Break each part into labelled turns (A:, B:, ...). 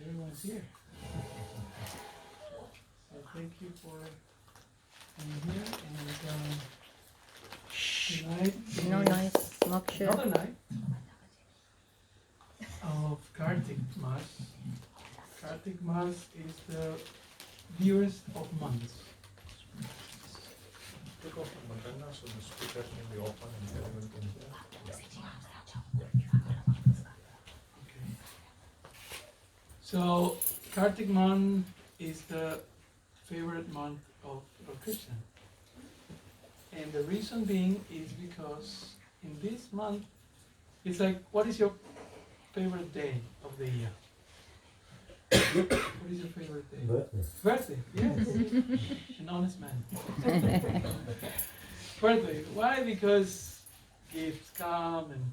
A: Everyone's here. So thank you for being here, and tonight
B: No noise, moksha.
A: another night of Kartik Mas. Kartik Mas is the dearest of months.
C: Take off the antenna so the speaker can be open and everyone can hear.
A: Okay. So Kartik month is the favorite month of Krishna. And the reason being is because in this month, it's like, what is your favorite day of the year? What is your favorite day?
D: Birthday.
A: Birthday, yes. An honest man. Birthday. Why? Because gifts come and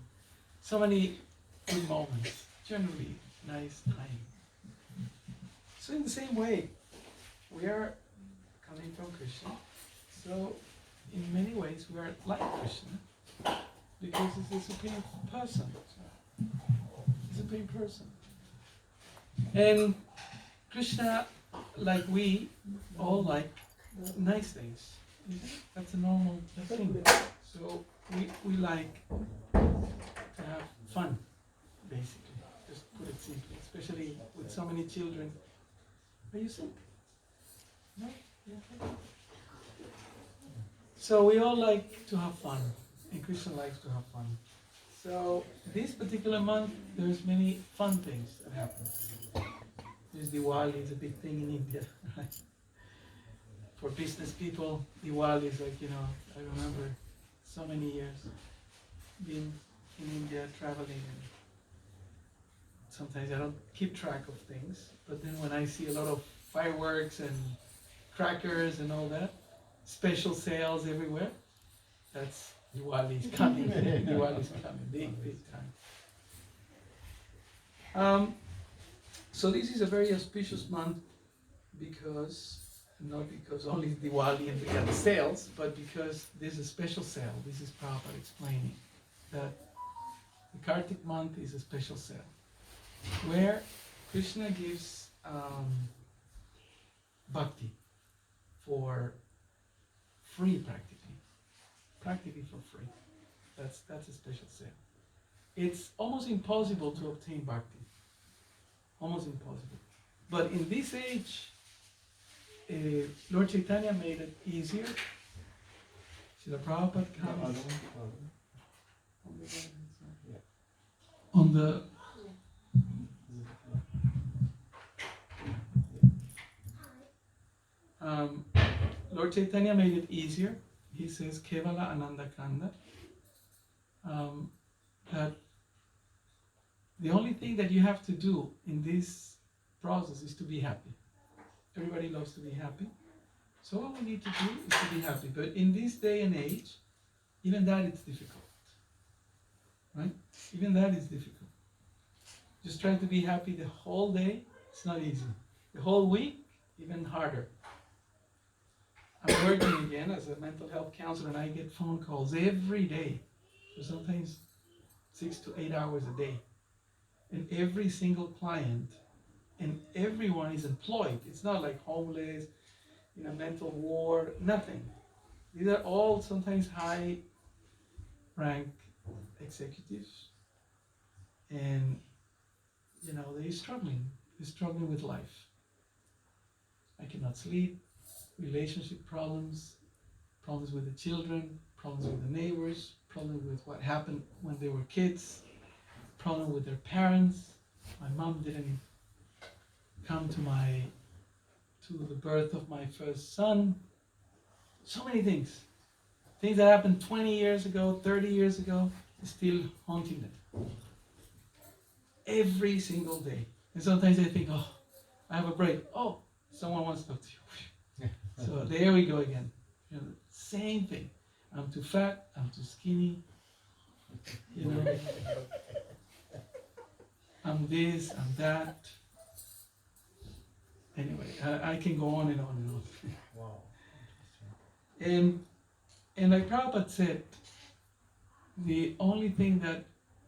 A: so many good moments. Generally, nice time. So in the same way, we are coming from Krishna. So in many ways, we are like Krishna because he's the supreme person. Supreme person. And Krishna, like we, all like nice things. That's a normal thing. So we like to have fun, basically. Just put it simply, especially with so many children. Are you sick? No? You okay? So we all like to have fun, and Krishna likes to have fun. So this particular month, there's many fun things that happen. There's Diwali, it's a big thing in India. For business people, Diwali is like, I remember so many years being in India, traveling, and sometimes I don't keep track of things, but then when I see a lot of fireworks and crackers and all that, special sales everywhere, that's Diwali is coming. Diwali is coming, big time. So this is a very auspicious month because, not because only Diwali and we got sales, but because there's a special sale. This is Prabhupada explaining that the Kartik month is a special sale where Krishna gives bhakti for free, practically for free. That's a special sale. It's almost impossible to obtain bhakti. Almost impossible. But in this age, Lord Chaitanya made it easier. Srila Prabhupada comes on the Lord Chaitanya made it easier. He says Kevala Ananda Kanda, that the only thing that you have to do in this process is to be happy. Everybody loves to be happy. So all we need to do is to be happy. But in this day and age, even that is difficult. Right? Even that is difficult. Just trying to be happy the whole day, it's not easy. The whole week, even harder. I'm working again as a mental health counselor and I get phone calls every day. So sometimes 6 to 8 hours a day. And every single client and everyone is employed. It's not like homeless, in a mental ward, nothing. These are all sometimes high rank executives. And they're struggling. They're struggling with life. I cannot sleep, relationship problems, problems with the children, problems with the neighbors, problems with what happened when they were kids, problem with their parents. My mom didn't come to the birth of my first son. So many things. Things that happened 20 years ago, 30 years ago, is still haunting them. Every single day. And sometimes I think, oh, I have a break. Oh, someone wants to talk to you. So there we go again. You know, same thing. I'm too fat, I'm too skinny, you know. I'm this, I'm that. Anyway, I can go on and on and on.
C: Wow.
A: And like Prabhupada said, the only thing that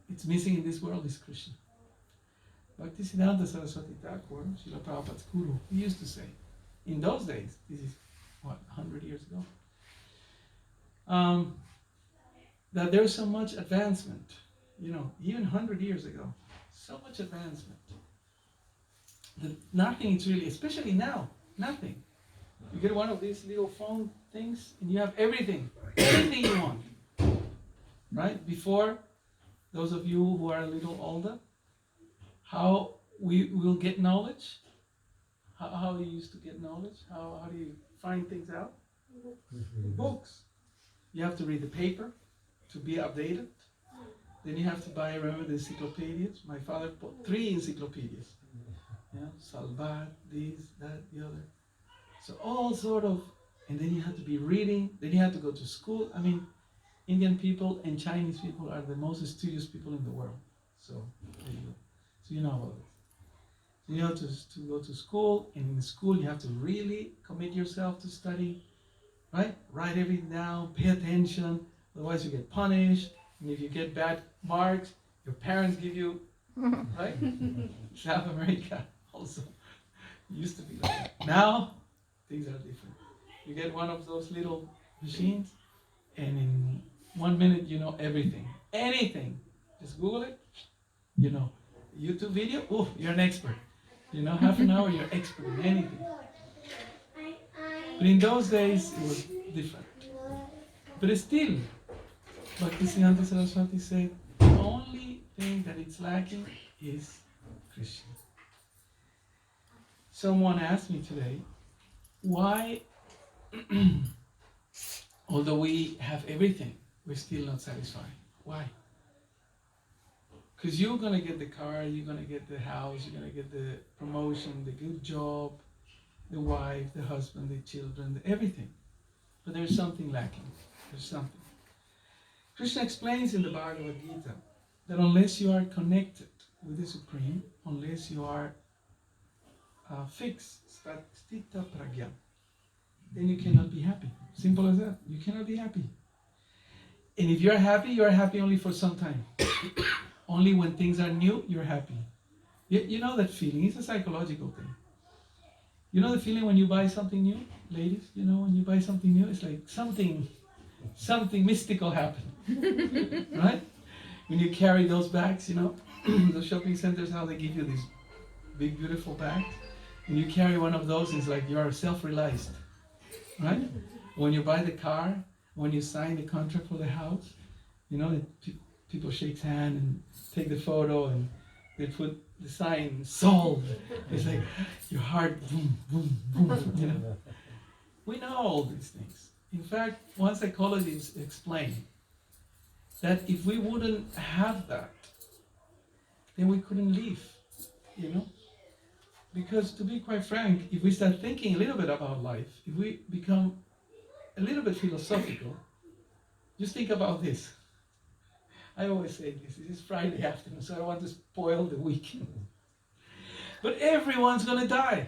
A: it's missing in this world is Krishna. Bhaktisiddhanta Saraswati Thakur, Srila Prabhupada's guru, he used to say, in those days, this is what, 100 years ago, that there's so much advancement, you know, even 100 years ago, so much advancement, that nothing is really, especially now, nothing. You get one of these little phone things and you have everything you want, right? Before, those of you who are a little older, how we will get knowledge, how you used to get knowledge, how do you find things out? Books. You have to read the paper to be updated. Then you have to buy, remember, the encyclopedias. My father bought 3 encyclopedias. Yeah, Salvat, this, that, the other. So all sort of, and then you have to be reading, then you have to go to school. I mean, Indian people and Chinese people are the most studious people in the world. So there you go. So you know about this. So you have to go to school, and in school you have to really commit yourself to study, right? Write everything down, pay attention, otherwise you get punished. And if you get bad marks, your parents give you, right? South America also used to be like that. Now, things are different. You get one of those little machines, and in 1 minute you know everything. Anything. Just Google it, you know. YouTube video, oh, you're an expert. You know, half an hour, you're expert in anything. But in those days, it was different. But still, Bhaktisiddhanta Saraswati said, the only thing that it's lacking is Krishna. Someone asked me today, why, although we have everything, we're still not satisfied? Why? Because you're going to get the car, you're going to get the house, you're going to get the promotion, the good job, the wife, the husband, the children, everything. But there's something lacking. There's something. Krishna explains in the Bhagavad-Gita that unless you are connected with the Supreme, unless you are fixed, stita pragya, then you cannot be happy. Simple as that. You cannot be happy. And if you're happy only for some time. Only when things are new, you're happy. You know that feeling. It's a psychological thing. You know the feeling when you buy something new? Ladies, you know when you buy something new, it's like something mystical happened. Right? When you carry those bags, you know, those shopping centers, how they give you these big, beautiful bags. When you carry one of those, it's like you're self-realized. Right? When you buy the car, when you sign the contract for the house, you know, people shake hands and take the photo, and they put the sign solved. It's like your heart boom, boom, boom. You know, we know all these things. In fact, one psychologist explained that if we wouldn't have that, then we couldn't live. You know, because to be quite frank, if we start thinking a little bit about life, if we become a little bit philosophical, just think about this. I always say this is Friday afternoon, so I don't want to spoil the weekend. But everyone's going to die.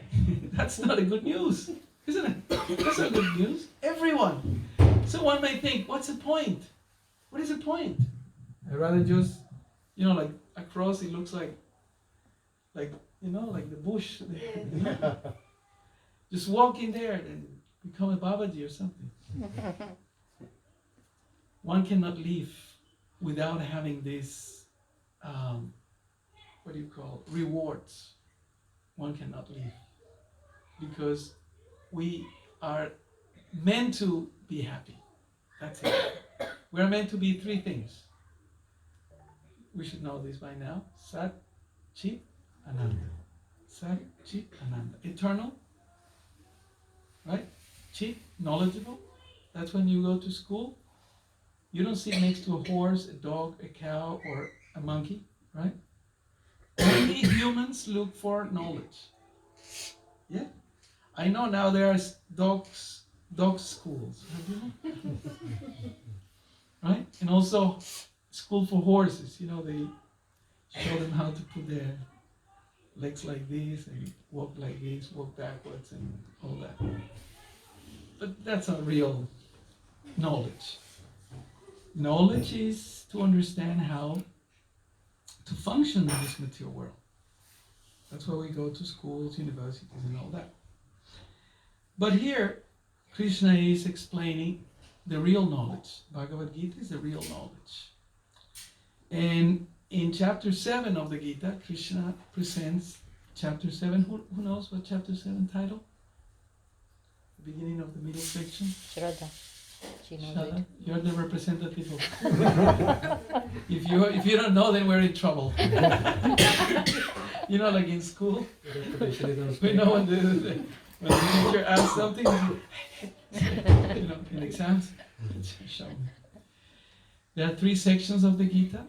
A: That's not a good news, isn't it? That's not good news. Everyone. So one may think, what's the point? What is the point? I'd rather just, you know, like a cross, it looks like, you know, like the bush. You know? Just walk in there and become a Babaji or something. One cannot live without having this, what do you call, rewards. One cannot live. Because we are meant to be happy. That's it. We are meant to be 3 things. We should know this by now. Sat, Chit, Ananda. Sat, Chit, Ananda. Eternal, right? Chit, knowledgeable. That's when you go to school. You don't sit next to a horse, a dog, a cow, or a monkey, right? Only humans look for knowledge. Yeah? I know now there are dog schools. Have you know? Right? And also school for horses. You know, they show them how to put their legs like this and walk like this, walk backwards and all that. But that's not real knowledge. Knowledge is to understand how to function in this material world. That's why we go to schools, universities, and all that. But here, Krishna is explaining the real knowledge. Bhagavad-Gita is the real knowledge. And in chapter 7 of the Gita, Krishna presents chapter 7. Who knows what chapter 7 title? The beginning of the middle section?
B: Shraddha. She knows
A: Shraddha.
B: it.
A: You're the representative of... if you don't know, then we're in trouble. You know, like in school, we know when the teacher asks something, you know, in exams, show me. There are 3 sections of the Gita,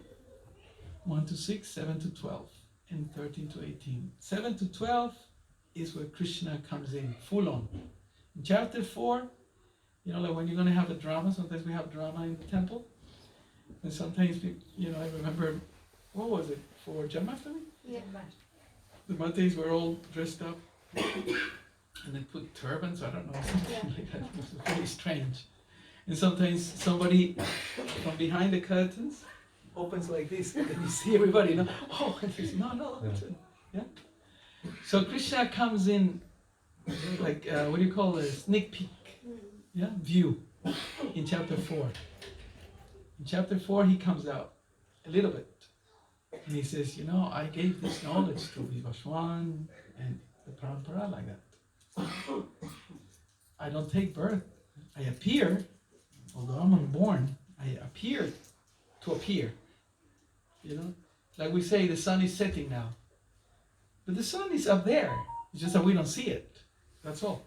A: 1 to 6, 7 to 12, and 13 to 18. 7 to 12 is where Krishna comes in, full on. In chapter 4, you know, like when you're going to have a drama, sometimes we have drama in the temple, and sometimes, you know, I remember, what was it, for Janmashtami?
D: Yeah.
A: The Mates were all dressed up, and they put turbans, I don't know, something like that. It was very strange. And sometimes somebody from behind the curtains opens like this, and then you see everybody, you know, oh, and says, no, yeah. So Krishna comes in, like, what do you call it, a sneak peek, yeah, view, in chapter 4. In chapter 4, he comes out a little bit. And he says, you know, I gave this knowledge to Vivaswan and the Parampara like that. I don't take birth. I appear, although I'm unborn, I appear to appear. You know? Like we say, the sun is setting now. But the sun is up there. It's just that we don't see it. That's all.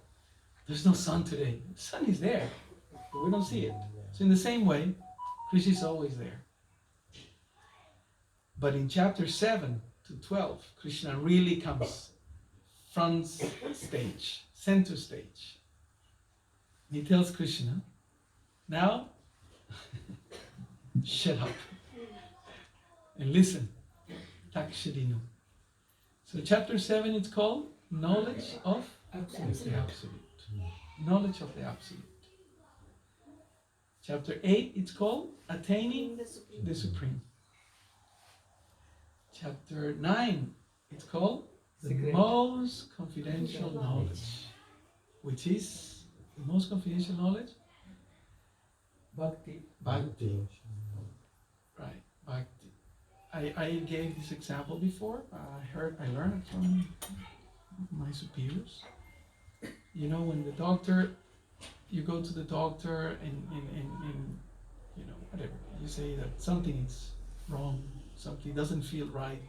A: There's no sun today. The sun is there, but we don't see it. So in the same way, Krishna is always there. But in chapter 7 to 12, Krishna really comes front stage, center stage. He tells Krishna, now, shut up and listen. Takshadinu. So chapter 7, it's called Knowledge of the Absolute. Knowledge of the Absolute. Chapter 8, it's called Attaining the Supreme. Chapter 9, it's called The Most Confidential Knowledge. Which is the most confidential knowledge?
E: Bhakti.
A: Bhakti. Right, Bhakti. I gave this example before. I learned it from my superiors. You know, when the doctor, you go to the doctor and you know, whatever, you say that something is wrong, something doesn't feel right.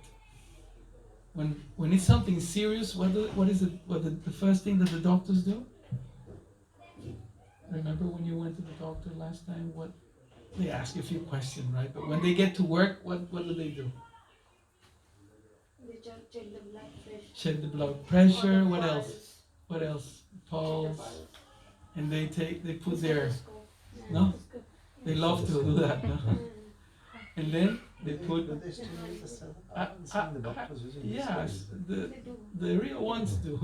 A: When it's something serious, what is the first thing that the doctors do? Remember when you went to the doctor last time? What they ask you a few questions, right? But when they get to work, what do they do?
D: They check the blood pressure.
A: Check the blood pressure. What else? What else? Pulse. And they put their, no? They love to do that, no? And then they put,
C: But they still use the seven. I haven't seen the doctors using this.
A: yes,
D: They do.
A: the real ones do.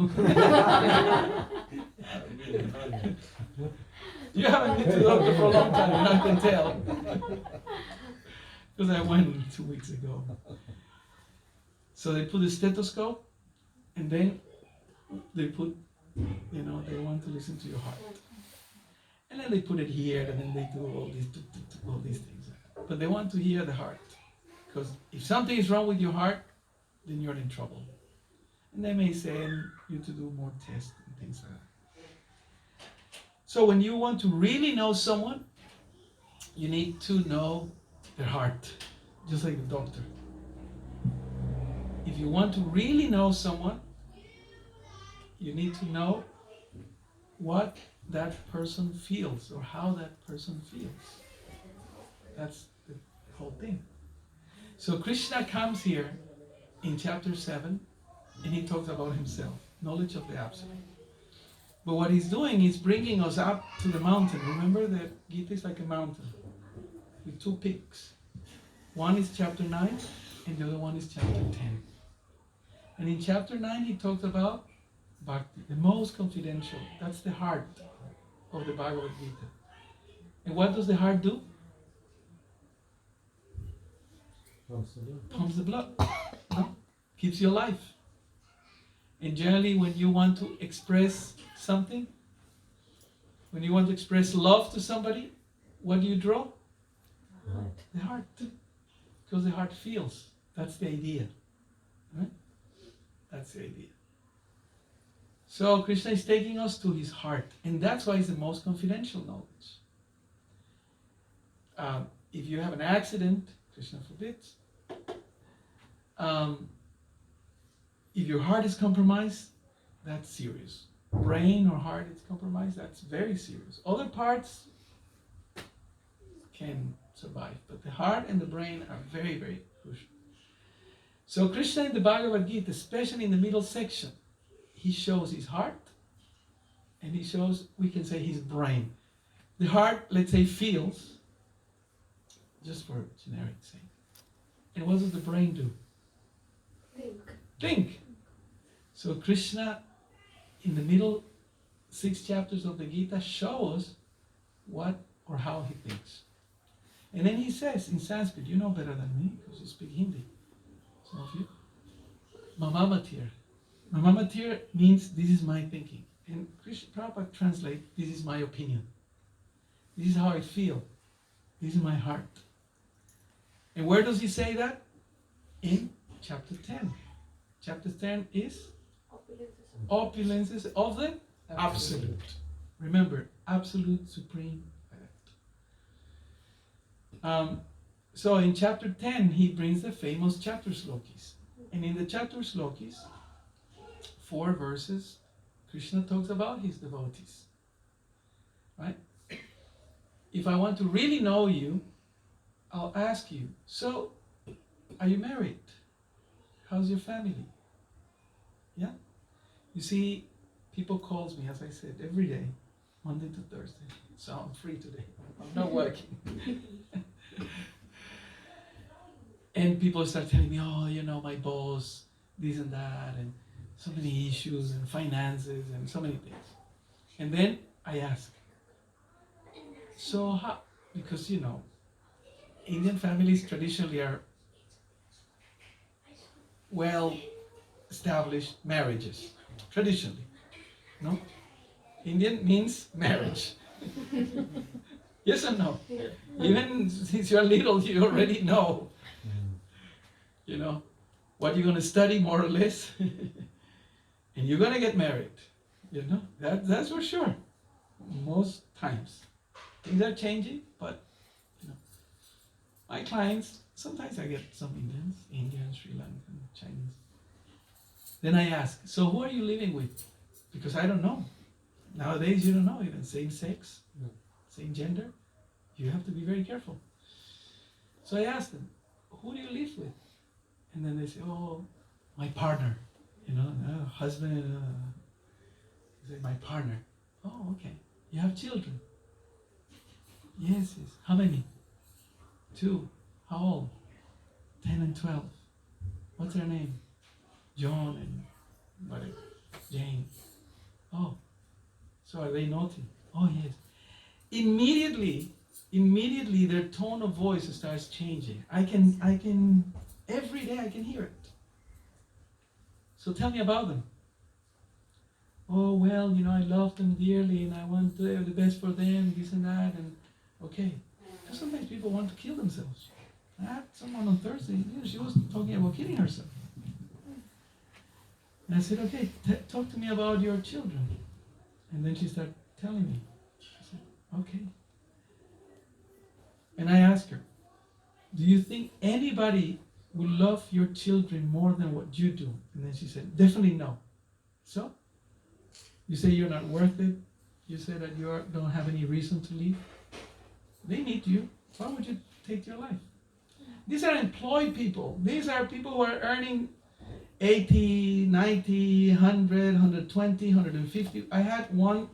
A: You haven't been to the doctor for a long time, and I can tell. Because I went 2 weeks ago. So they put a stethoscope, and then they put, you know, they want to listen to your heart. And then they put it here, and then they do all these things. But they want to hear the heart. Because if something is wrong with your heart, then you're in trouble. And they may send you to do more tests and things like that. So when you want to really know someone, you need to know their heart, just like the doctor. If you want to really know someone, you need to know what that person feels or how that person feels. That's the whole thing. So Krishna comes here in chapter 7, and he talks about himself, knowledge of the Absolute. But what he's doing is bringing us up to the mountain. Remember that Gita is like a mountain with two peaks. One is chapter 9, and the other one is chapter 10. And in chapter 9, he talks about Bhakti, the most confidential. That's the heart of the Bhagavad-Gita. And what does the heart do? Pumps the blood. No? Keeps you alive. And generally when you want to express something, when you want to express love to somebody, what do you draw? The heart. Because the heart feels. That's the idea. Right? That's the idea. So Krishna is taking us to his heart. And that's why it's the most confidential knowledge. If you have an accident, Krishna forbids, if your heart is compromised, that's serious. Brain or heart is compromised, that's very serious. Other parts can survive, but the heart and the brain are very, very crucial. So Krishna in the Bhagavad-Gita, especially in the middle section, he shows his heart and he shows, we can say, his brain. The heart, let's say, feels, just for generic sake. And what does the brain do? Think. So Krishna, in the middle 6 chapters of the Gita, shows what or how he thinks. And then he says in Sanskrit, you know better than me because you speak Hindi, some of you. Mamamatir. Mamamatir means this is my thinking. And Krishna Prabhupada translates, this is my opinion. This is how I feel. This is my heart. And where does he say that? In chapter 10. Chapter 10 is opulences of the Absolute. Remember, Absolute Supreme Fact. So in chapter 10, he brings the famous chapter slokis. And in the chapter slokis, 4 verses, Krishna talks about his devotees. Right? If I want to really know you, I'll ask you, so, are you married? How's your family? Yeah? You see, people calls me, as I said, every day, Monday to Thursday. So I'm free today. I'm not working. And people start telling me, oh, you know, my boss, this and that, and so many issues, and finances, and so many things. And then I ask, so how, because, you know, Indian families traditionally are well-established marriages, traditionally, no? Indian means marriage. Yes or no? Even since you're little, you already know, you know, what you're going to study more or less, and you're going to get married, you know, that's for sure, most times. Things are changing, but, you know, my clients, sometimes I get some Indians, Sri Lankan, Chinese. Then I ask, so who are you living with? Because I don't know. Nowadays you don't know even same sex, same gender. You have to be very careful. So I ask them, who do you live with? And then they say, oh, my partner. You know, husband, they say, my partner. Oh, okay. You have children? Yes. How many? 2. How old? 10 and 12. What's their name? John and whatever. Jane. Oh, so are they naughty? Oh, yes. Immediately their tone of voice starts changing. I can, every day I can hear it. So tell me about them. Oh, well, you know, I love them dearly and I want the best for them, this and that, and okay. Sometimes people want to kill themselves. I had someone on Thursday, you know, she was talking about killing herself. And I said, okay, talk to me about your children. And then she started telling me. I said, okay. And I asked her, do you think anybody will love your children more than what you do? And then she said, definitely no. So? You say you're not worth it. You say that you don't have any reason to leave. They need you. Why would you take your life? These are employed people. These are people who are earning 80, 90, 100, 120, 150. I had one,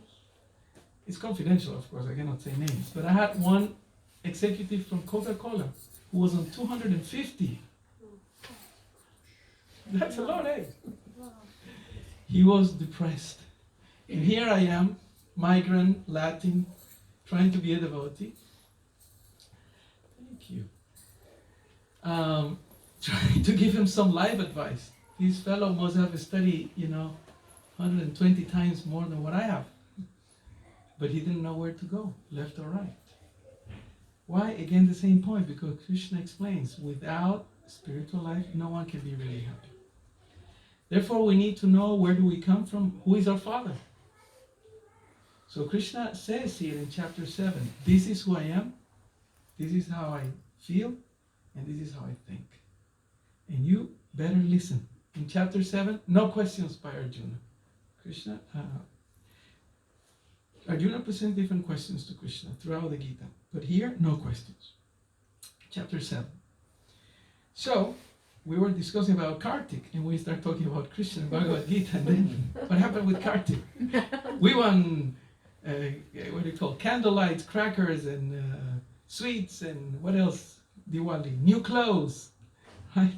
A: it's confidential, of course, I cannot say names, but I had one executive from Coca-Cola who was on 250. That's a lot, eh? He was depressed. And here I am, migrant, Latin, trying to be a devotee. Thank you. Trying to give him some life advice. This fellow must have studied, 120 times more than what I have. But he didn't know where to go, left or right. Why? Again, the same point, because Krishna explains, without spiritual life, no one can be really happy. Therefore, we need to know where do we come from, who is our Father. So Krishna says here in chapter 7, this is who I am, this is how I feel, and this is how I think. And you better listen. In chapter 7, no questions by Arjuna. Arjuna presents different questions to Krishna throughout the Gita. But here, no questions. Chapter 7. So, we were discussing about Kartik, and we start talking about Krishna and Bhagavad-Gita, and then what happened with Kartik? We won, what do you call, candlelights, crackers, and sweets, and what else? Diwali, new clothes, right?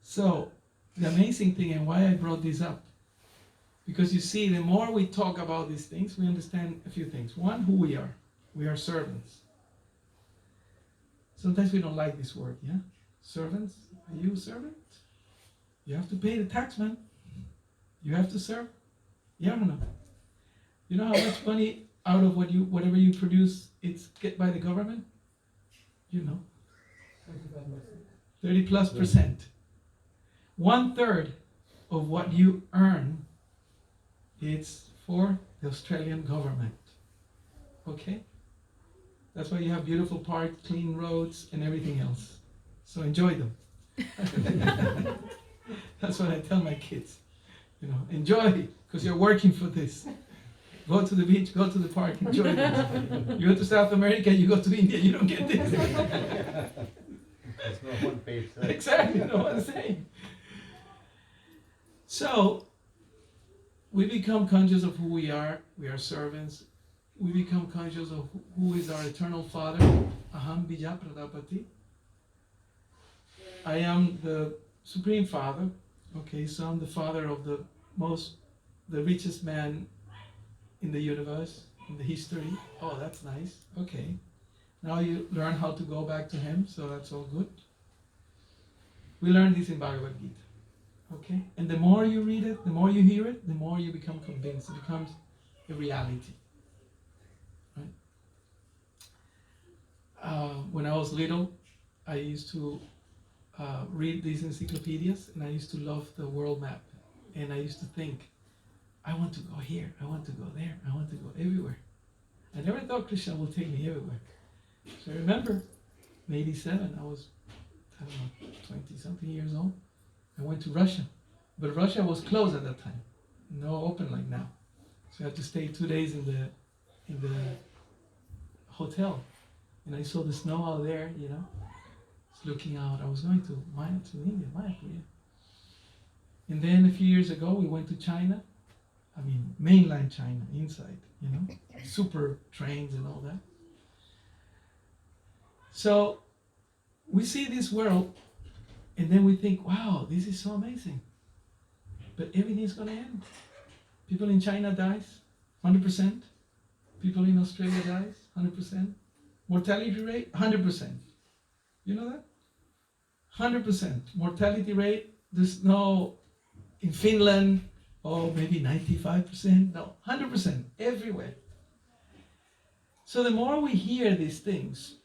A: So, the amazing thing, and why I brought this up, because you see, the more we talk about these things, we understand a few things. One, who we are. We are servants. Sometimes we don't like this word, yeah? Servants? Are you a servant? You have to pay the tax, man. You have to serve. Yeah or no? You know how much money out of whatever you produce, it's get by the government? You know. 30+%. 1/3 of what you earn, it's for the Australian government. Okay? That's why you have beautiful parks, clean roads, and everything else. So enjoy them. That's what I tell my kids. Enjoy, because you're working for this. Go to the beach, go to the park, enjoy this. You go to South America, you go to India, you don't get this.
C: There's no one page.
A: Exactly, no one's saying. So, we become conscious of who we are servants. We become conscious of who is our eternal Father. Aham bija pradapati. I am the Supreme Father. Okay, so I'm the father of the richest man in the universe, in the history. Oh, that's nice. Okay. Now you learn how to go back to him, so that's all good. We learn this in Bhagavad-Gita. Okay? And the more you read it, the more you hear it, the more you become convinced. It becomes a reality. Right? When I was little, I used to read these encyclopedias, and I used to love the world map. And I used to think, I want to go here, I want to go there, I want to go everywhere. I never thought Krishna would take me everywhere. So I remember, in 87, I was, 20-something years old. I went to Russia, but Russia was closed at that time. No open like now. So I had to stay 2 days in the hotel. And I saw the snow out there, looking out. I was going to India, Mayapur. And then a few years ago, we went to China. Mainland China, inside, super trains and all that. So we see this world, and then we think, wow, this is so amazing. But everything's going to end. People in China dies, 100%. People in Australia dies, 100%. Mortality rate, 100%. You know that? 100% mortality rate. There's no, in Finland, maybe 95%. No, 100%, everywhere. So the more we hear these things,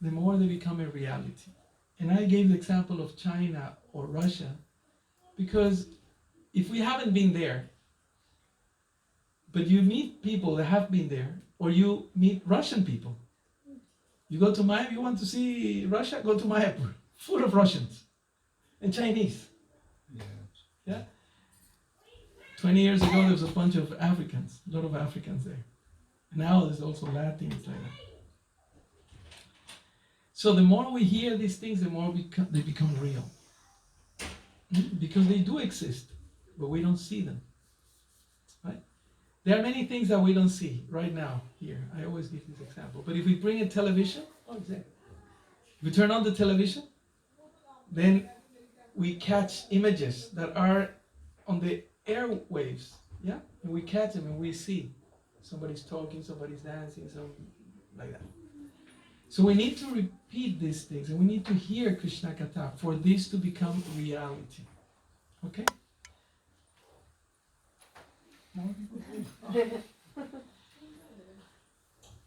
A: the more they become a reality. And I gave the example of China or Russia, because if we haven't been there, but you meet people that have been there, or you meet Russian people, you go to Mayapur, you want to see Russia, go to Mayapur, full of Russians and Chinese. Yeah? 20 years ago, there was a bunch of Africans, a lot of Africans there. Now there's also Latins like that. So the more we hear these things, the more they become real. Because they do exist, but we don't see them. Right? There are many things that we don't see right now here. I always give this example. But if we bring a television, exactly. If we turn on the television, then we catch images that are on the airwaves. Yeah? And we catch them and we see. Somebody's talking, somebody's dancing, something like that. So we need to repeat these things and we need to hear Krishna Katha for this to become reality. Okay?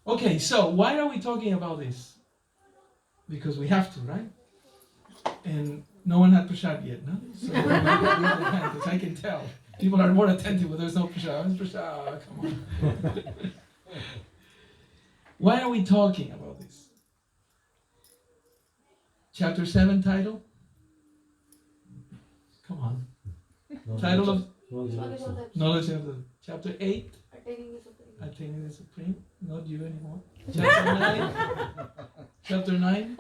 A: Okay, so why are we talking about this? Because we have to, right? And no one had prasad yet, no? So because I can tell. People are more attentive when there's no prasad. Where's prasad? Come on. Why are we talking about this? Chapter 7 title? Come on. Title of Knowledge of the Chapter 8?
D: Attaining the Supreme.
A: Attaining the Supreme. Not you anymore. Chapter 9? Chapter 9?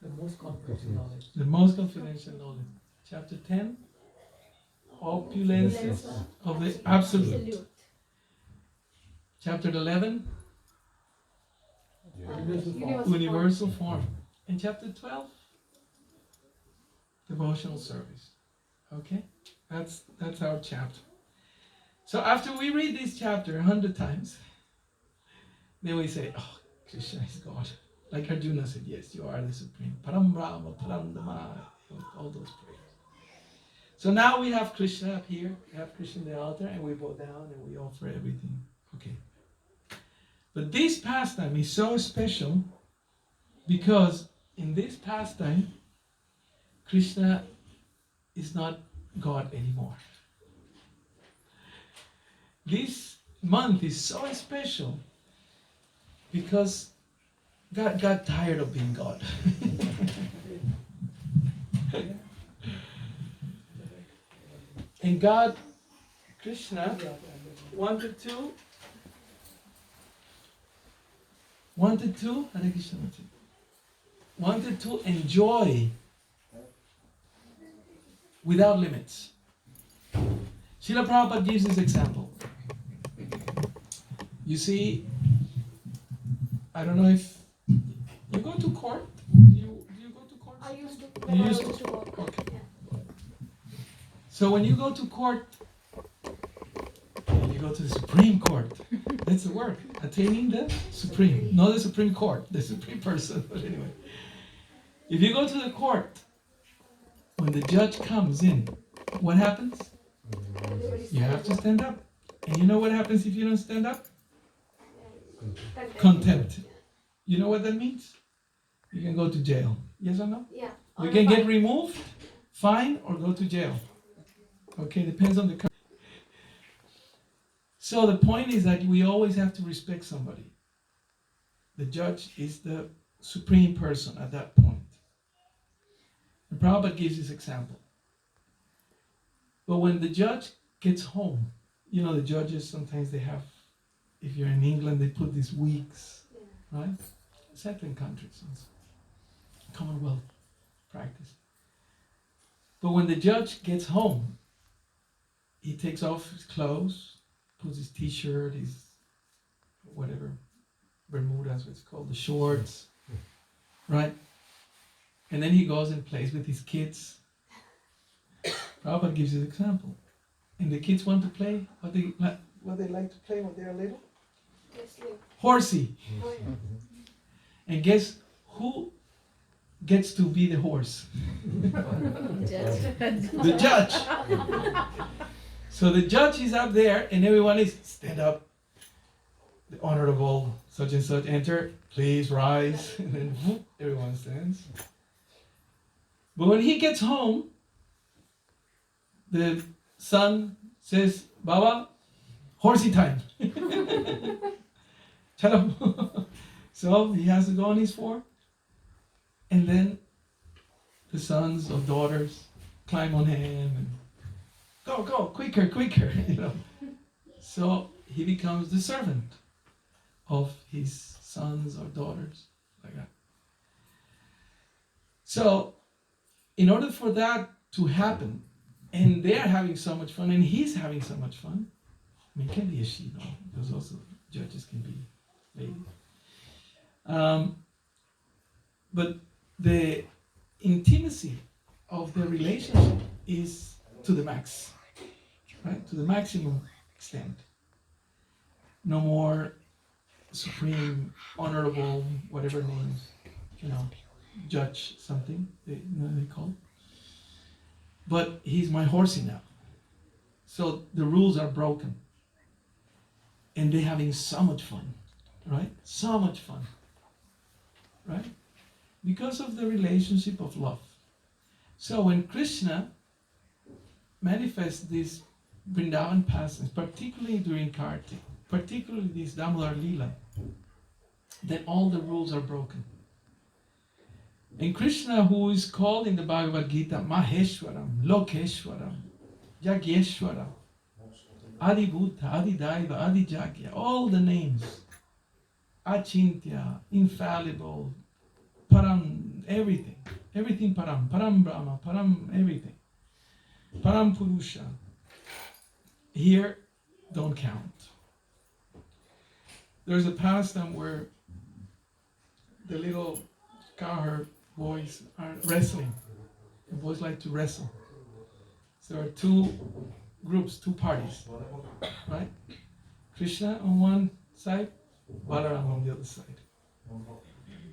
E: The most confidential knowledge.
A: The most confidential knowledge. Chapter 10? Opulence of the Absolute. Chapter 11? Universal form. And chapter 12? Devotional service. Okay? That's our chapter. So after we read this chapter 100 times, then we say, oh, Krishna is God. Like Arjuna said, yes, you are the Supreme. Param Brahma, Param Dhamma, all those prayers. So now we have Krishna up here, we have Krishna in the altar, and we bow down and we offer everything. Okay. But this pastime is so special because in this pastime, Krishna is not God anymore. This month is so special because God got tired of being God. And God, Krishna, wanted to, Hare Krishna, wanted to enjoy without limits. Srila Prabhupada gives this example. You see, I don't know if you go to court. Do you go to court?
D: I used to.
A: You
D: I
A: used
D: used
A: to?
D: to work.
A: Okay.
D: Yeah.
A: So when you go to court, you go to the Supreme Court. That's the work. Attaining the Supreme. Not the Supreme Court, the Supreme Person. But anyway. If you go to the court, when the judge comes in, what happens? You have to stand up. And you know what happens if you don't stand up? Contempt. You know what that means? You can go to jail. Yes or no?
D: Yeah.
A: You can get removed, fine, or go to jail. Okay, depends on the country. So the point is that we always have to respect somebody. The judge is the supreme person at that point. And Prabhupada gives this example. But when the judge gets home, you know the judges sometimes they have, if you're in England, they put these weeks, right? Certain countries also. Commonwealth practice. But when the judge gets home, he takes off his clothes, puts his t-shirt, his whatever, Bermudas, what's called, the shorts, right? And then he goes and plays with his kids. Prabhupada gives you an example. And the kids want to play what they like to play when they are little? Horsey.
D: Oh, yeah.
A: And guess who gets to be the horse? The judge. So the judge is up there and everyone is stand up. The honorable such and such enter. Please rise. And then whoop, everyone stands. But when he gets home, the son says, Baba, horsey time. Chalo. So he has to go on his four. And then the sons or daughters climb on him and go, quicker, you know. So he becomes the servant of his sons or daughters, like that. So in order for that to happen, and they're having so much fun, and he's having so much fun. I mean, it can be a she, no? Because also judges can be ladies. But the intimacy of the relationship is to the max, right? To the maximum extent. No more supreme, honorable, whatever names, judge something, they call it. But he's my horsey now. So the rules are broken. And they're having so much fun, right? So much fun, right? Because of the relationship of love. So when Krishna manifests these Vrindavan pastimes, particularly during Kartik, particularly this Damodar Leela, then all the rules are broken. And Krishna, who is called in the Bhagavad-Gita Maheshwaram, Lokeshwaram, Yagyeshwaram, Adibhuta, Adidaiva, Adijagya, all the names, Achintya, infallible, Param, everything Param, Param Brahma, Param everything, Param Purusha, here don't count. There's a pastime where the little cowherd boys are wrestling. The boys like to wrestle. So there are two groups, two parties, right? Krishna on one side, Balaram on the other side.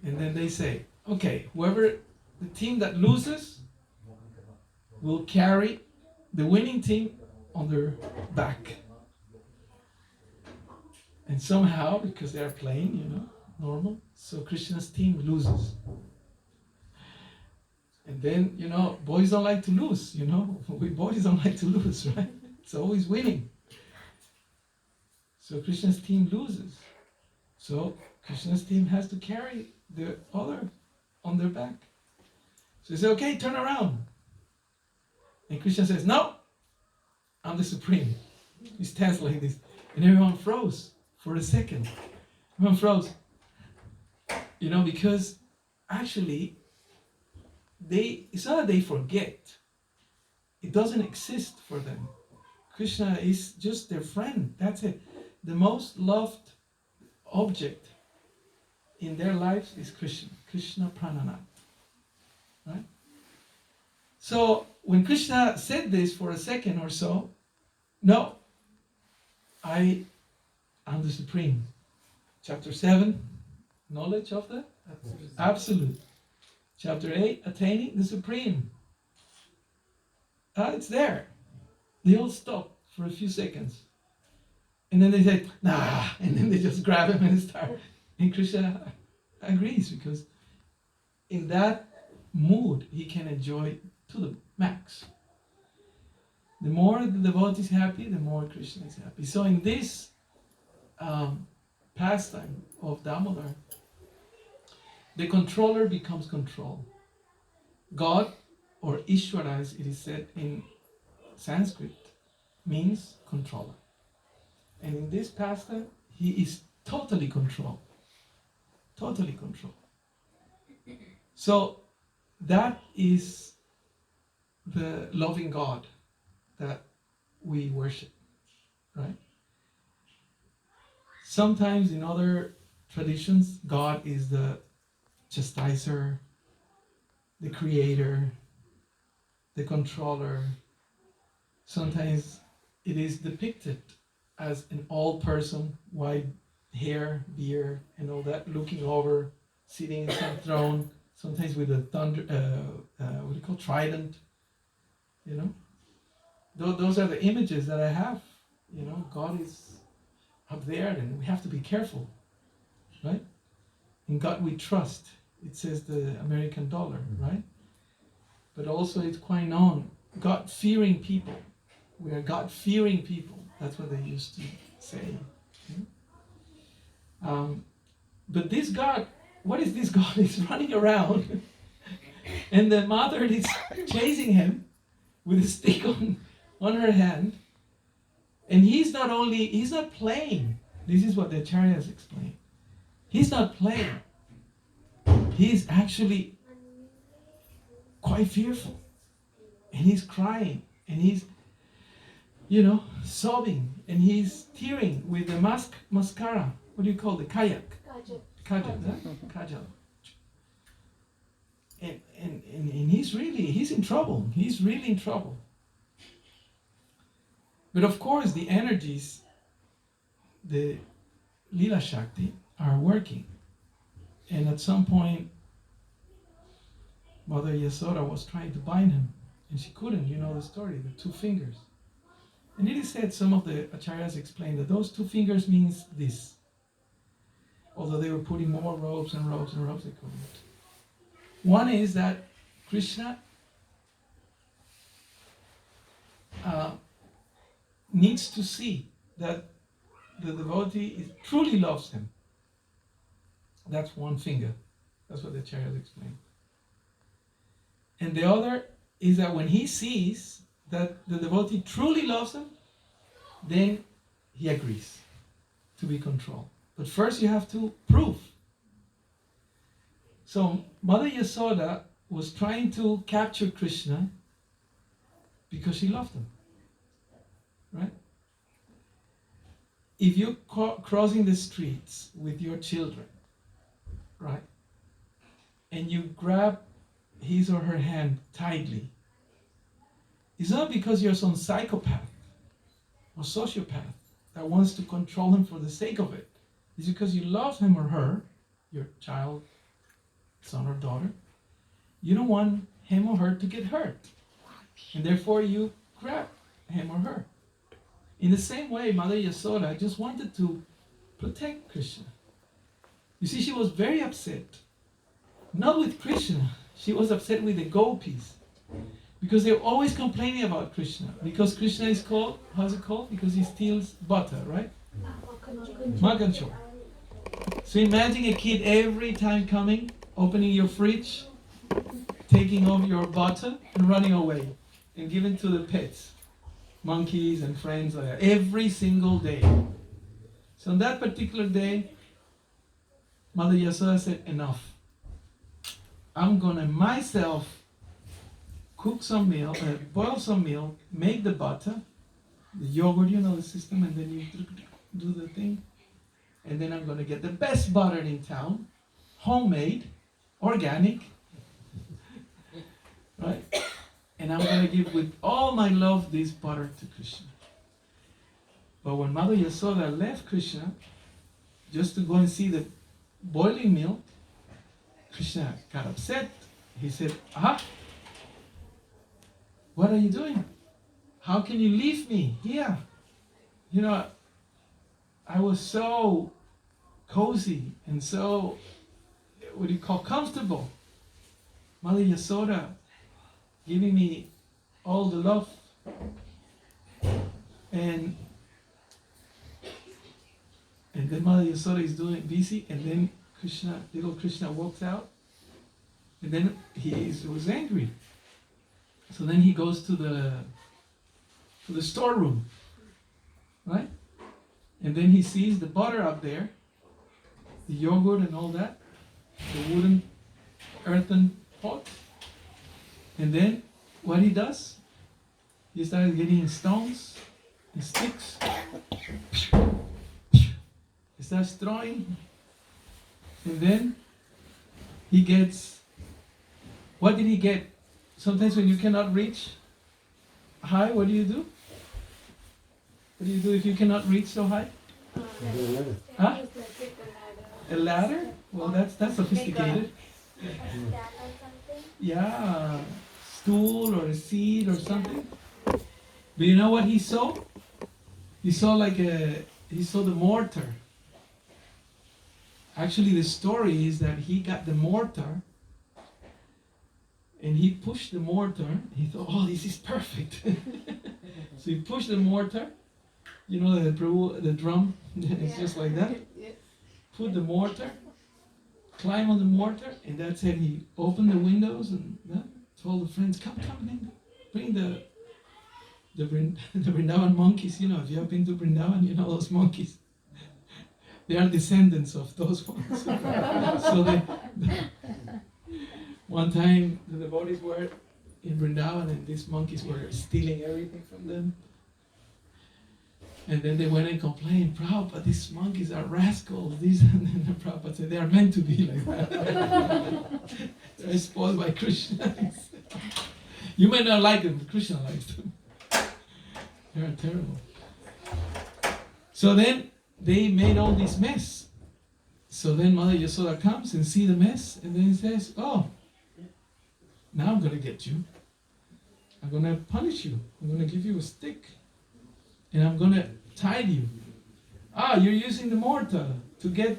A: And then they say, okay, whoever, the team that loses will carry the winning team on their back. And somehow, because they are playing, normal, so Krishna's team loses. And then, boys don't like to lose, we boys don't like to lose, right? It's always winning. So Krishna's team loses. So Krishna's team has to carry the other on their back. So they say, okay, turn around. And Krishna says, no, I'm the supreme. He stands like this. And everyone froze for a second. Everyone froze. Because actually, it's not that they forget. It doesn't exist for them. Krishna is just their friend. That's it. The most loved object in their lives is Krishna. Krishna Prananat. Right? So when Krishna said this for a second or so, no, I am the supreme. Chapter 7, knowledge of the absolute. Chapter 8, attaining the supreme. It's there. They all stop for a few seconds. And then they say, nah, and then they just grab him and start. And Krishna agrees, because in that mood, he can enjoy to the max. The more the devotee is happy, the more Krishna is happy. So in this pastime of Damodar, the controller becomes control. God, or Ishvara, as it is said in Sanskrit, means controller. And in this pastime, he is totally controlled. Totally controlled. So that is the loving God that we worship, right? Sometimes in other traditions, God is the chastiser, the creator, the controller. Sometimes it is depicted as an old person, white hair, beard, and all that, looking over, sitting in some throne, sometimes with a thunder, what do you call, trident, Those are the images that I have, God is up there, and we have to be careful, right? In God we trust. It says the American dollar, right? But also it's quite known, God-fearing people. We are God-fearing people. That's what they used to say. But this God, what is this God? He's running around, and the mother is chasing him with a stick on her hand. And he's not playing. This is what the acharyas explain. He's not playing. He's actually quite fearful. and he's crying, and he's, sobbing, and he's tearing with the mascara. What do you call it? Kayak. Kajal, huh? Kajal. And he's in trouble. He's really in trouble. But of course, the energies, the Lila Shakti, are working. And at some point, Mother Yasoda was trying to bind him, and she couldn't. You know the story, the 2 fingers. And it is said, some of the acharyas explain that those 2 fingers means this. Although they were putting more ropes and ropes and ropes, they couldn't. One is that Krishna needs to see that the devotee truly loves him. That's 1 finger. That's what the acharyas explain. And the other is that when he sees that the devotee truly loves him, then he agrees to be controlled. But first you have to prove. So Mother Yasoda was trying to capture Krishna because she loved him. Right? If you're crossing the streets with your children, right, and you grab his or her hand tightly, it's not because you're some psychopath or sociopath that wants to control him for the sake of it. It's because you love him or her, your child, son or daughter. You don't want him or her to get hurt. And therefore you grab him or her. In the same way, Mother Yasoda just wanted to protect Krishna. You see, she was very upset. Not with Krishna. She was upset with the gopis. Because they're always complaining about Krishna. Because Krishna is called, how's it called? Because he steals butter, right? Maganchor. So imagine a kid every time coming, opening your fridge, taking off your butter and running away and giving to the pets, monkeys and friends like that, every single day. So on that particular day, Mother Yasoda said, enough. I'm gonna myself cook some milk, boil some milk, make the butter, the yogurt, you know the system, and then you do the thing. And then I'm gonna get the best butter in town, homemade, organic, right? And I'm gonna give with all my love this butter to Krishna. But when Mother Yasoda left Krishna, just to go and see the boiling milk, Krishna got upset. He said, what are you doing? How can you leave me here? You know, I was so cozy and so, what do you call, comfortable. Mother Yasoda giving me all the love. And then Mother Yasoda is doing busy, and then little Krishna walks out, and then he was angry. So then he goes to the storeroom, right? And then he sees the butter up there, the yogurt and all that, the wooden, earthen pot. And then what he does, he starts getting stones and sticks. He starts throwing. And then he gets, what did he get? Sometimes when you cannot reach high, what do you do? What do you do if you cannot reach so high? Huh? A ladder? Well, that's sophisticated. Yeah, stool or a seat or something. But you know what he saw? He saw the mortar. Actually, the story is that he got the mortar and he pushed the mortar. He thought, oh, this is perfect. So he pushed the mortar. You know the Prabhu, the drum, it's just like that. Put the mortar, climb on the mortar, and that's it. He opened the windows and told the friends, come in, bring the Vrindavan monkeys. You know, if you have been to Vrindavan, you know those monkeys. They are descendants of those ones. So one time the devotees were in Vrindavan, and these monkeys were stealing everything from them. And then they went and complained, Prabhupada, these monkeys are rascals. These and then the Prabhupada said, they are meant to be like that. They're spoiled by Krishna. You may not like them, but Krishna likes them. They're terrible. So then they made all this mess. So then Mother Yasoda comes and see the mess, and then says, oh, now I'm going to get you. I'm going to punish you. I'm going to give you a stick. And I'm going to tie you. You're using the mortar to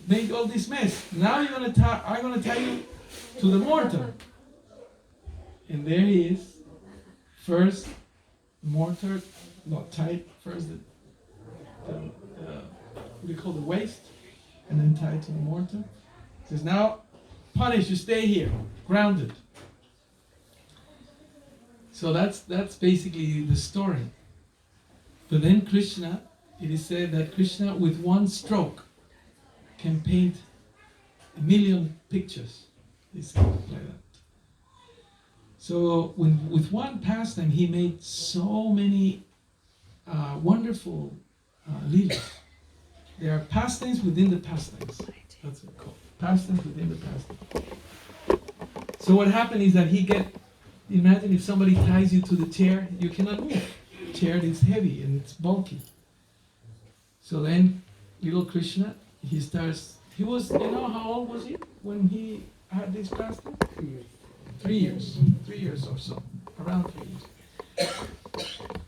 A: make all this mess. Now I'm going to tie you to the mortar. And there he is. First, mortar, not tied. First, what do you call the waist? And then tied to the mortar. He says, now, punish, you stay here, grounded. So that's basically the story. But then Krishna, it is said that Krishna with one stroke can paint 1 million pictures. They say like that. So with one pastime, he made so many wonderful leelas. There are pastimes within the pastimes. That's what it's called. Pastimes within the pastimes. So what happened is that imagine if somebody ties you to the chair, you cannot move. The chair is heavy and it's bulky. So then little Krishna, he was, how old was he when he had this pastime? 3 years. 3 years or so. Around 3 years.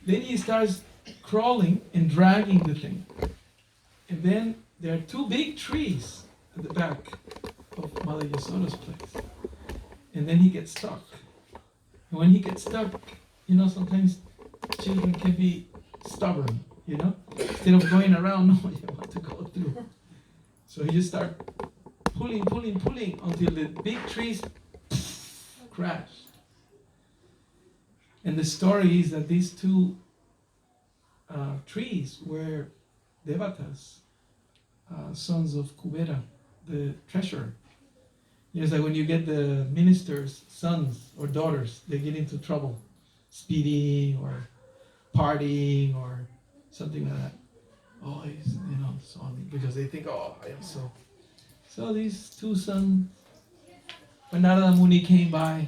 A: Then he starts crawling and dragging the thing. And then there are 2 big trees at the back of Mother Yasoda's place. And then he gets stuck. And when he gets stuck, sometimes children can be stubborn, Instead of going around, no, you want to go through. So he just starts pulling until the big trees crash. And the story is that these 2 trees were devatas, sons of Kubera, the treasurer. It's like when you get the minister's sons or daughters, they get into trouble, speeding or partying or something like that. Always, because they think, I am so. So these 2 sons, when Narada Muni came by,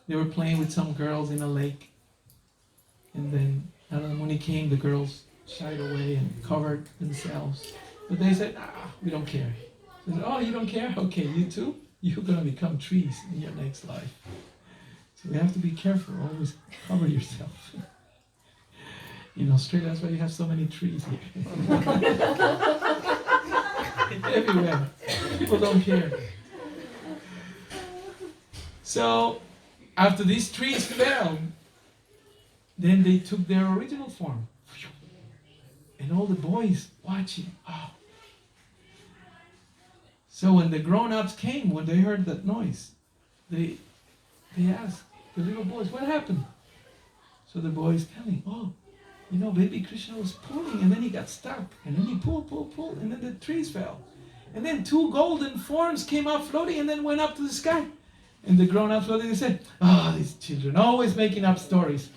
A: they were playing with some girls in a lake. And then Narada Muni came, the girls shied away and covered themselves. But they said, we don't care. They said, you don't care? Okay, you too? You're going to become trees in your next life. So you have to be careful. Always cover yourself. Australia, that's why you have so many trees here. Everywhere. People don't care. So, after these trees fell, then they took their original form. And all the boys watching. So when the grown-ups came, when they heard that noise, they asked the little boys, what happened? So the boys telling, baby Krishna was pulling and then he got stuck. And then he pulled, and then the trees fell. And then 2 golden forms came up floating and then went up to the sky. And the grown-ups floating and said, these children always making up stories.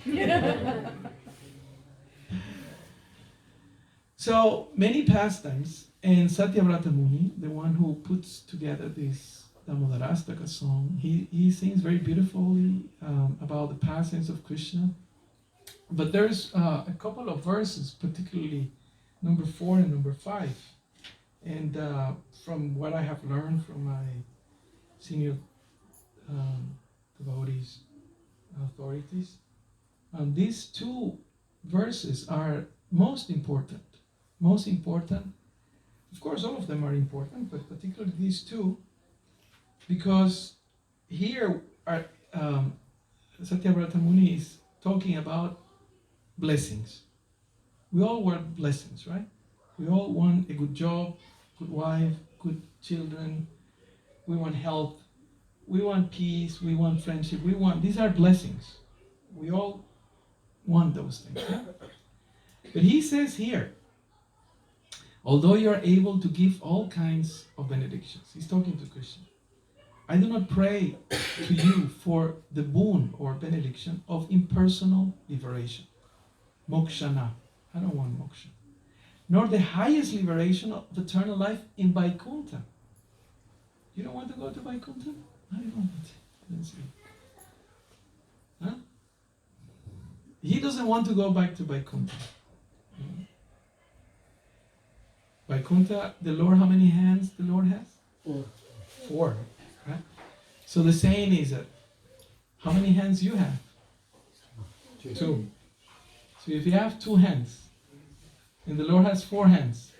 A: So many pastimes, and Satyavrata Muni, the one who puts together this Damodarastaka song, he sings very beautifully about the pastimes of Krishna. But there's a couple of verses, particularly number 4 and number 5. And from what I have learned from my senior devotees, authorities, these 2 verses are most important. Most important. Of course, all of them are important, but particularly these 2, because here are Satyavrata Muni is talking about blessings. We all want blessings, right? We all want a good job, good wife, good children. We want health. We want peace. We want friendship. These are blessings. We all want those things. Right? But he says here, although you are able to give all kinds of benedictions, he's talking to Krishna. I do not pray to you for the boon or benediction of impersonal liberation. Mokshana. I don't want moksha. Nor the highest liberation of eternal life in Vaikuntha. You don't want to go to Vaikuntha? I don't want it. Let's see. Huh? He doesn't want to go back to Vaikuntha. Vaikuntha, the Lord, how many hands the Lord has?
E: 4.
A: 4. Right? So the saying is that how many hands you have? 2. So if you have 2 hands, and the Lord has 4 hands,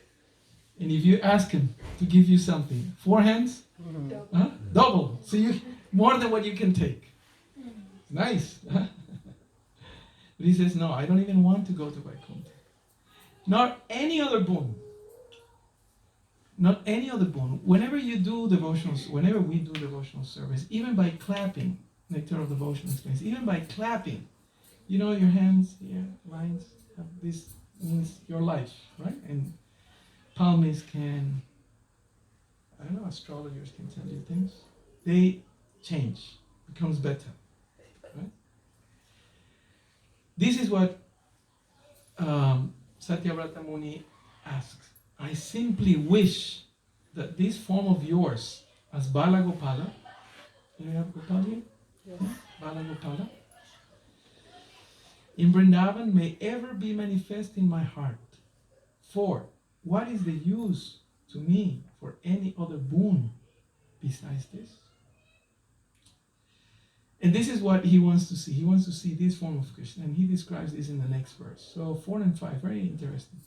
A: and if you ask Him to give you something, 4 hands? Huh? Double. So you more than what you can take. Nice. But He says, no, I don't even want to go to Vaikuntha. Not any other boon. Not any other boon. Whenever you do devotionals, whenever we do devotional service, even by clapping, Nectar of Devotion explains, even by clapping, you know, your hands here, lines, this means your life, right? And palmists can, I don't know, astrologers can tell you things. They change, becomes better, right? This is what Satyavrata Muni asks. I simply wish that this form of yours, as Bala Gopala, you have Gopala here?
B: Yes.
A: Bala Gopala, in Vrindavan may ever be manifest in my heart. For what is the use to me for any other boon besides this? And this is what he wants to see. He wants to see this form of Krishna, and he describes this in the next verse. So 4 and 5, very interesting.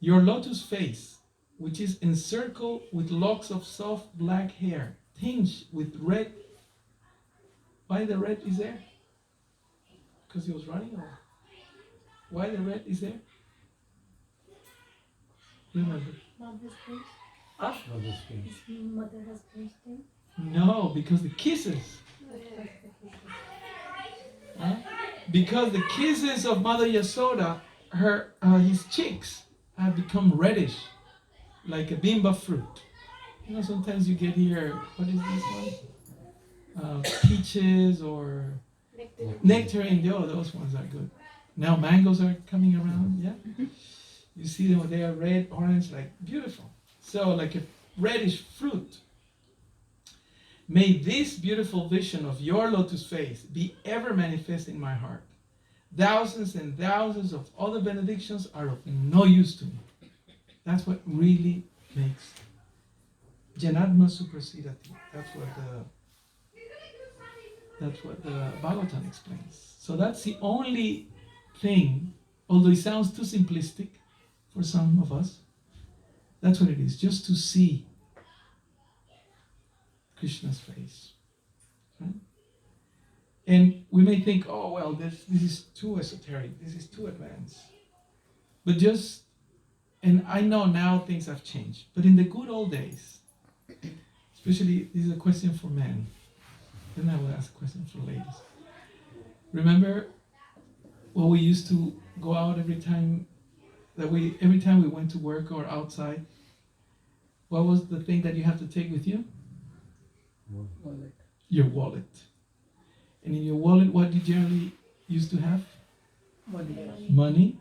A: Your lotus face, which is encircled with locks of soft black hair, tinged with red. Why the red is there? Because he was running, or why the red is there? Remember?
D: Mom has placed.
A: Huh?
D: His mother has placed him.
A: No, because the kisses. Huh? Because the kisses of Mother Yasoda, his cheeks have become reddish, like a bimba fruit. You know, sometimes you get here, what is this one? Peaches or nectarine. Oh, those ones are good. Now mangoes are coming around, yeah? You see them, they are red, orange, like beautiful. So like a reddish fruit. May this beautiful vision of your lotus face be ever manifest in my heart. Thousands and thousands of other benedictions are of no use to me. That's what really makes Janatma Suprasidati. That's what the Bhagavatam explains. So that's the only thing, although it sounds too simplistic for some of us, that's what it is, just to see Krishna's face. Right? And we may think, oh, well, this is too esoteric, this is too advanced. But just, and I know now things have changed, but in the good old days, especially, this is a question for men, then I will ask a question for ladies. Remember when we used to go out every time we went to work or outside, what was the thing that you have to take with you?
E: Wallet.
A: Your wallet. And in your wallet, what do you generally used to have? Money.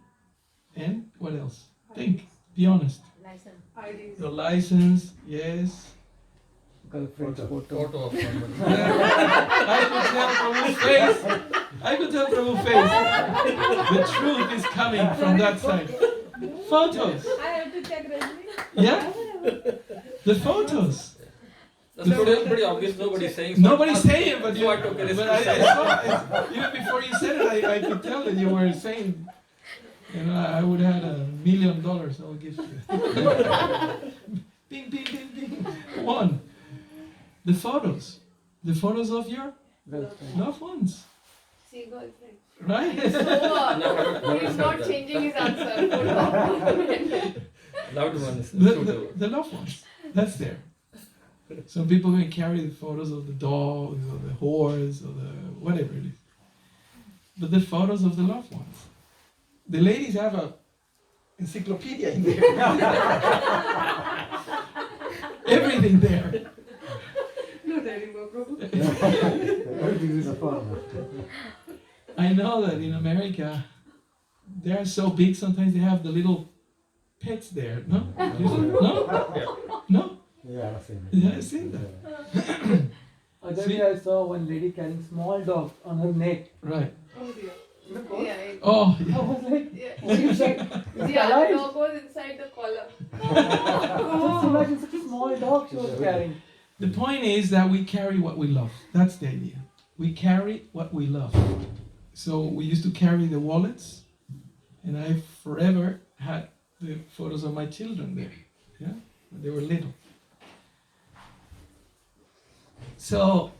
A: And what else? Think. Be honest.
D: License.
A: Your license, yes.
E: Girlfriend's photo.
C: Photo of somebody.
A: I could tell Prabhu's face. The truth is coming from that side. Photos.
D: I have to check Rajni.
A: Yeah? The photos.
F: That's pretty obvious. Nobody's saying so.
A: Nobody's saying, but
F: So I took a risk.
A: but I saw it. Even before you said it, I could tell that you were saying, you know, I would have had $1 million I would give you. Bing, bing, bing, bing. One. The photos. The photos of your
E: Girlfriend.
A: loved ones.
D: See, girlfriend.
A: Right?
D: He's not changing his answer.
F: Loved ones. True.
A: The loved ones. That's there. Some people may carry the photos of the dogs or the horse or the whatever it is. But the photos of the loved ones. The ladies have a encyclopedia in there. Everything there.
D: Not anymore.
G: Prabhu.
E: Everything is a fun.
A: I know that in America, they're so big, sometimes they have the little pets there, no? No? No?
E: Yeah, I've seen it.
A: Yeah, I've seen that.
E: Other
A: See?
E: day I saw one lady carrying small dog on her neck.
A: Right.
G: Oh dear.
E: In the purse.
G: Yeah,
A: Oh,
E: I
A: yeah.
E: was like,
G: yeah.
E: is it
G: Yeah, the
E: alive?
G: dog was inside the collar.
E: Just imagine such a small dog she was carrying.
A: The point is that we carry what we love. That's the idea. We carry what we love. So we used to carry the wallets, and I forever had the photos of my children there. Yeah, when they were little. So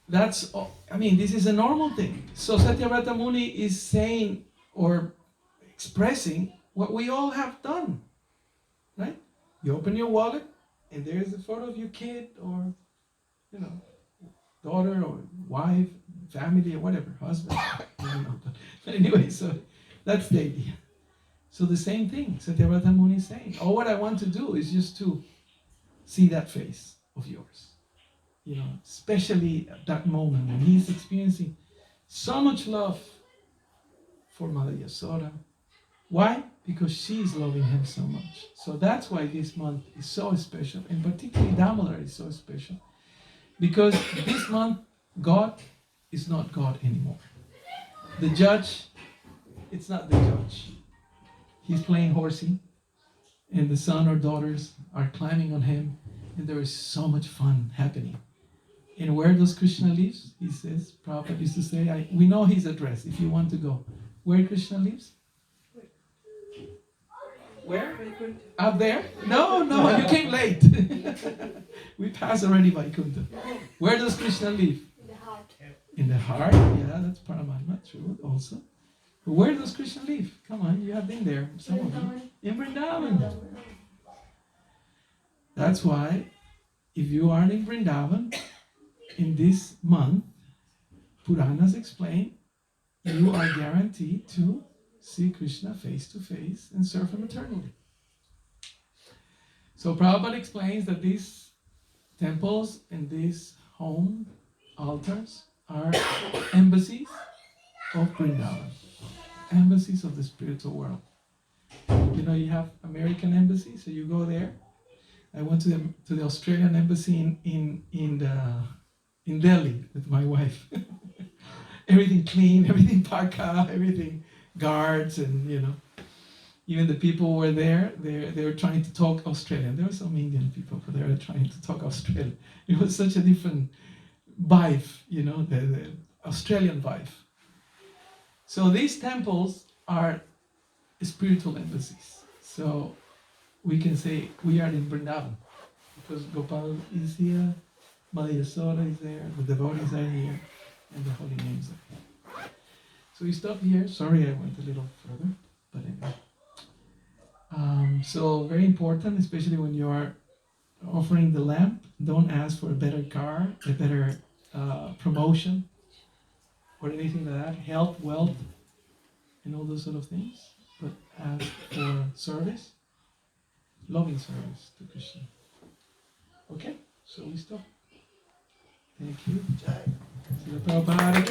A: that's, this is a normal thing. So Satyavrata Muni is saying or expressing what we all have done, right? You open your wallet, and there's a photo of your kid or, daughter or wife, family or whatever, husband. I don't know. But anyway, so that's the idea. So the same thing, Satyavrata Muni is saying. All what I want to do is just to see that face of yours. Especially at that moment when he's experiencing so much love for Mother Yasoda. Why? Because she's loving him so much. So that's why this month is so special, and particularly Damodar is so special. Because this month, God is not God anymore. The judge, it's not the judge. He's playing horsey, and the son or daughters are climbing on him, and there is so much fun happening. And where does Krishna lives? He says, Prabhupada used to say, we know his address if you want to go. Where Krishna lives? Where? Up there? No, you came late. We passed already Vaikuntha. Where does Krishna live?
D: In the heart.
A: In the heart? Yeah, that's Paramatma, true also. But where does Krishna live? Come on, you have been there, some of you. In Vrindavan. That's why, if you are in Vrindavan, in this month, Puranas explain, you are guaranteed to see Krishna face to face and serve him eternally. So Prabhupada explains that these temples and these home altars are embassies of Vrindavan, embassies of the spiritual world. You have American embassy, so you go there. I went to the Australian embassy in Delhi with my wife. Everything clean, everything paka, everything guards, and even the people were there. They were trying to talk Australian. There were some Indian people, but they were trying to talk Australian. It was such a different vibe, the Australian vibe. So these temples are spiritual embassies. So we can say we are in Vrindavan because Gopal is here, Mother Yasoda is there, the devotees are here, and the holy names are here. So we stop here. Sorry, I went a little further, but anyway. So very important, especially when you are offering the lamp. Don't ask for a better car, a better promotion, or anything like that. Health, wealth, and all those sort of things. But ask for service, loving service to Krishna. Okay, so we stop. Thank you. Srila Prabhupada.